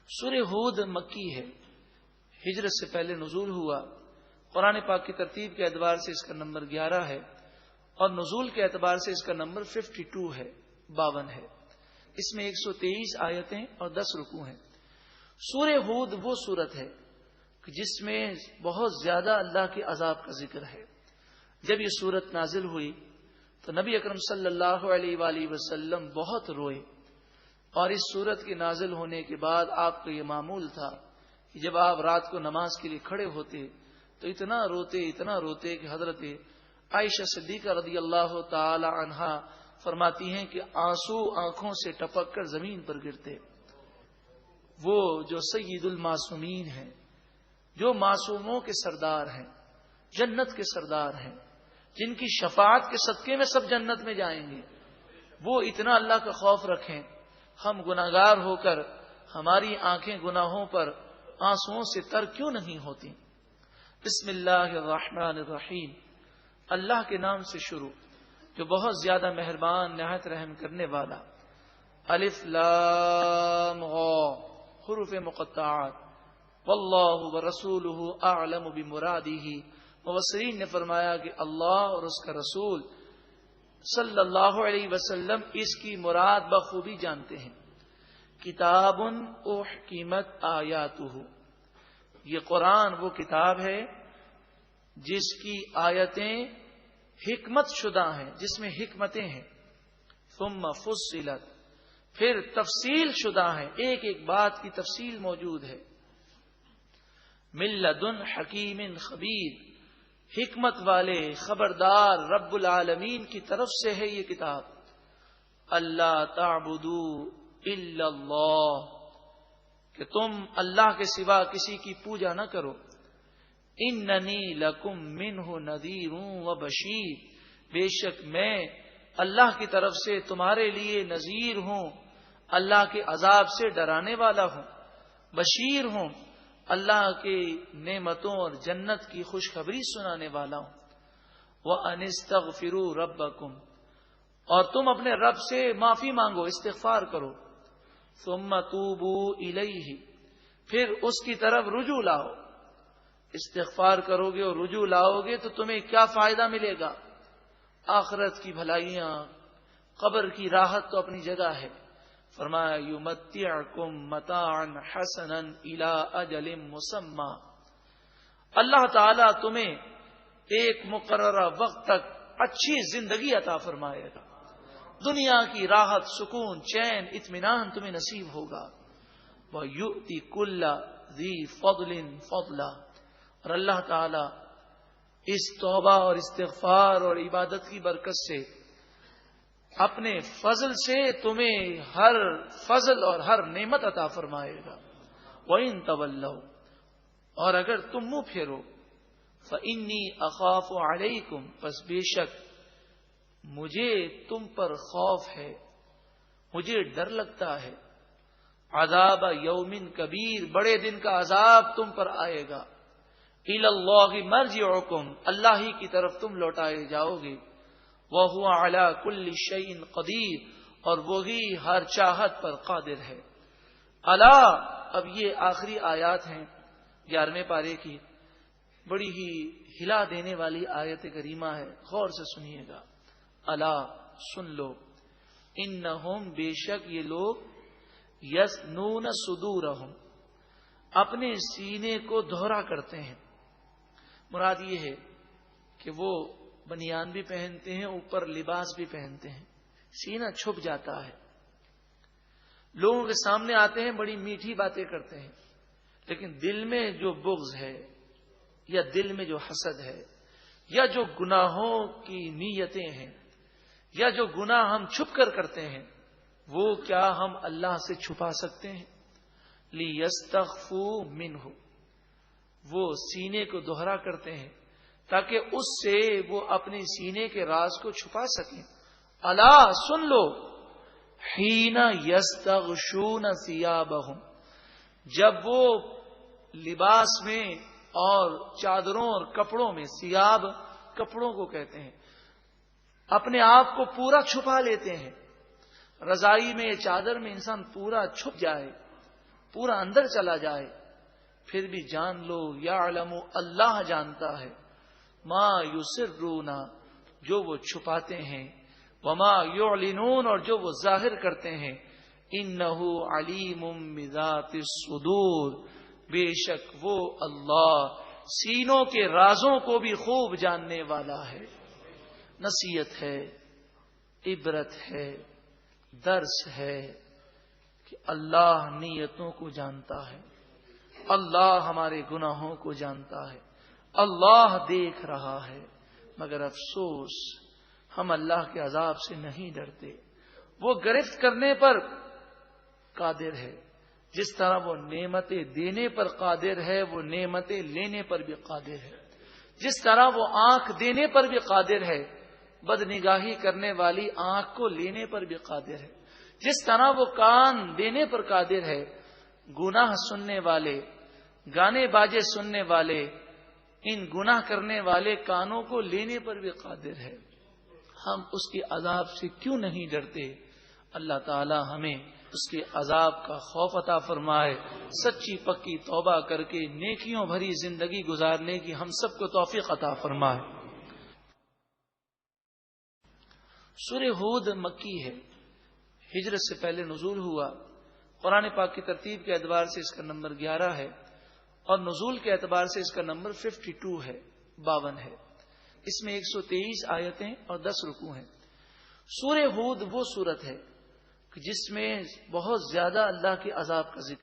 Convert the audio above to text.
سورہ ہود مکی ہے، ہجرت سے پہلے نزول ہوا۔ قرآن پاک کی ترتیب کے اعتبار سے اس کا نمبر 11 ہے اور نزول کے اعتبار سے اس کا نمبر 52 ہے، 52 ہے۔ اس میں 123 آیتیں اور 10 رکوع ہیں۔ سورہ ہود وہ سورت ہے کہ جس میں بہت زیادہ اللہ کے عذاب کا ذکر ہے۔ جب یہ سورت نازل ہوئی تو نبی اکرم صلی اللہ علیہ وآلہ وسلم بہت روئے، اور اس سورت کے نازل ہونے کے بعد آپ کا یہ معمول تھا کہ جب آپ رات کو نماز کے لیے کھڑے ہوتے تو اتنا روتے کہ حضرت عائشہ صدیقہ رضی اللہ تعالی عنہا فرماتی ہیں کہ آنسو آنکھوں سے ٹپک کر زمین پر گرتے۔ وہ جو سید المعصومین ہیں، جو معصوموں کے سردار ہیں، جنت کے سردار ہیں، جن کی شفاعت کے صدقے میں سب جنت میں جائیں گے، وہ اتنا اللہ کا خوف رکھیں۔ ہم گناہگار ہو کر ہماری آنکھیں گناہوں پر آنسوؤں سے تر کیوں نہیں ہوتی؟ بسم اللہ الرحمن الرحیم، اللہ کے نام سے شروع جو بہت زیادہ مہربان نہایت رحم کرنے والا۔ الف لام غ، حروف مقطعات۔ واللہ ورسولہ اعلم بمرادہ، مفسرین نے فرمایا کہ اللہ اور اس کا رسول صلی اللہ علیہ وسلم اس کی مراد بخوبی جانتے ہیں۔ کتاب احکمت آیاتہ، یہ قرآن وہ کتاب ہے جس کی آیتیں حکمت شدہ ہیں، جس میں حکمتیں ہیں۔ ثم فصلت، پھر تفصیل شدہ ہیں، ایک ایک بات کی تفصیل موجود ہے۔ من لدن حکیم خبیر، حکمت والے خبردار رب العالمین کی طرف سے ہے یہ کتاب۔ اللہ تعبدوا الا اللہ، کہ تم اللہ کے سوا کسی کی پوجا نہ کرو۔ اننی لکم منہ نذیر و بشیر، بے شک میں اللہ کی طرف سے تمہارے لیے نذیر ہوں، اللہ کے عذاب سے ڈرانے والا ہوں، بشیر ہوں، اللہ کی نعمتوں اور جنت کی خوشخبری سنانے والا ہوں۔ وَأَنِ اسْتَغْفِرُوا رَبَّكُمْ، اور تم اپنے رب سے معافی مانگو، استغفار کرو۔ ثُمَّ تُوبُوا إِلَيْهِ، پھر اس کی طرف رجوع لاؤ۔ استغفار کرو گے اور رجوع لاؤ گے تو تمہیں کیا فائدہ ملے گا؟ آخرت کی بھلائیاں، قبر کی راحت تو اپنی جگہ ہے۔ فرمایا یمتعکم متاعا حسنا الی اجل مسمی، اللہ تعالیٰ تمہیں ایک مقررہ وقت تک اچھی زندگی عطا فرمائے گا، دنیا کی راحت، سکون، چین، اطمینان تمہیں نصیب ہوگا۔ وَيُؤْتِ كُلَّ ذِي فَضْلٍ فَضْلًا، اور اللہ تعالیٰ اس توبہ اور استغفار اور عبادت کی برکت سے اپنے فضل سے تمہیں ہر فضل اور ہر نعمت عطا فرمائے گا۔ وَإِن تَوَلَّوْا، اور اگر تم منہ پھیرو، فَإِنِّي أَخَافُ عَلَيْكُمْ، پس بے شک مجھے تم پر خوف ہے، مجھے ڈر لگتا ہے۔ عذاب یوم کبیر، بڑے دن کا عذاب تم پر آئے گا۔ إِلَى اللَّهِ مَرْجِعُكُمْ، اللہ ہی کی طرف تم لوٹائے جاؤ گے۔ وَهُوَ عَلَى كُلِّ شَيْءٍ قَدِيرٌ، اور وہی ہر چاہت پر قادر ہے۔ الا، اب یہ آخری آیات ہیں 11ویں پارے کی، بڑی ہی ہلا دینے والی آیت کریمہ ہے، غور سے سنیے گا۔ الا، سن لو، انہم، بے شک یہ لوگ، یثنون صدورہم، اپنے سینے کو دہرا کرتے ہیں۔ مراد یہ ہے کہ وہ بنیان بھی پہنتے ہیں، اوپر لباس بھی پہنتے ہیں، سینہ چھپ جاتا ہے، لوگوں کے سامنے آتے ہیں، بڑی میٹھی باتیں کرتے ہیں، لیکن دل میں جو بغض ہے یا دل میں جو حسد ہے یا جو گناہوں کی نیتیں ہیں یا جو گناہ ہم چھپ کر کرتے ہیں، وہ کیا ہم اللہ سے چھپا سکتے ہیں؟ لِيَسْتَخْفُوا مِنْهُ، وہ سینے کو دوہرا کرتے ہیں تاکہ اس سے وہ اپنے سینے کے راز کو چھپا سکیں۔ الا، سن لو، حین یستغشون ثیابہم، جب وہ لباس میں اور چادروں اور کپڑوں میں، ثیاب کپڑوں کو کہتے ہیں، اپنے آپ کو پورا چھپا لیتے ہیں۔ رضائی میں، چادر میں انسان پورا چھپ جائے پورا اندر چلا جائے، پھر بھی جان لو یعلم اللہ جانتا ہے، ما یسرون جو وہ چھپاتے ہیں، وما یعلنون اور جو وہ ظاہر کرتے ہیں، انہ علیم بذات الصدور بے شک وہ اللہ سینوں کے رازوں کو بھی خوب جاننے والا ہے۔ نصیحت ہے، عبرت ہے، درس ہے کہ اللہ نیتوں کو جانتا ہے، اللہ ہمارے گناہوں کو جانتا ہے، اللہ دیکھ رہا ہے، مگر افسوس ہم اللہ کے عذاب سے نہیں ڈرتے۔ وہ گرفت کرنے پر قادر ہے، جس طرح وہ نعمتیں دینے پر قادر ہے وہ نعمتیں لینے پر بھی قادر ہے، جس طرح وہ آنکھ دینے پر بھی قادر ہے بد نگاہی کرنے والی آنکھ کو لینے پر بھی قادر ہے، جس طرح وہ کان دینے پر قادر ہے گناہ سننے والے، گانے باجے سننے والے، ان گناہ کرنے والے کانوں کو لینے پر بھی قادر ہے۔ ہم اس کے عذاب سے کیوں نہیں ڈرتے؟ اللہ تعالی ہمیں اس کے عذاب کا خوف عطا فرمائے، سچی پکی توبہ کر کے نیکیوں بھری زندگی گزارنے کی ہم سب کو توفیق عطا فرمائے۔ سورہ ہود مکی ہے، ہجرت سے پہلے نزول ہوا، قرآن پاک کی ترتیب کے اعتبار سے اس کا نمبر 11 ہے، اور نزول کے اعتبار سے اس کا نمبر 52 ہے، 52 ہے۔ اس میں 123 آیتیں اور 10 رکوع ہیں۔ سورہ ہود وہ سورت ہے جس میں بہت زیادہ اللہ کے عذاب کا ذکر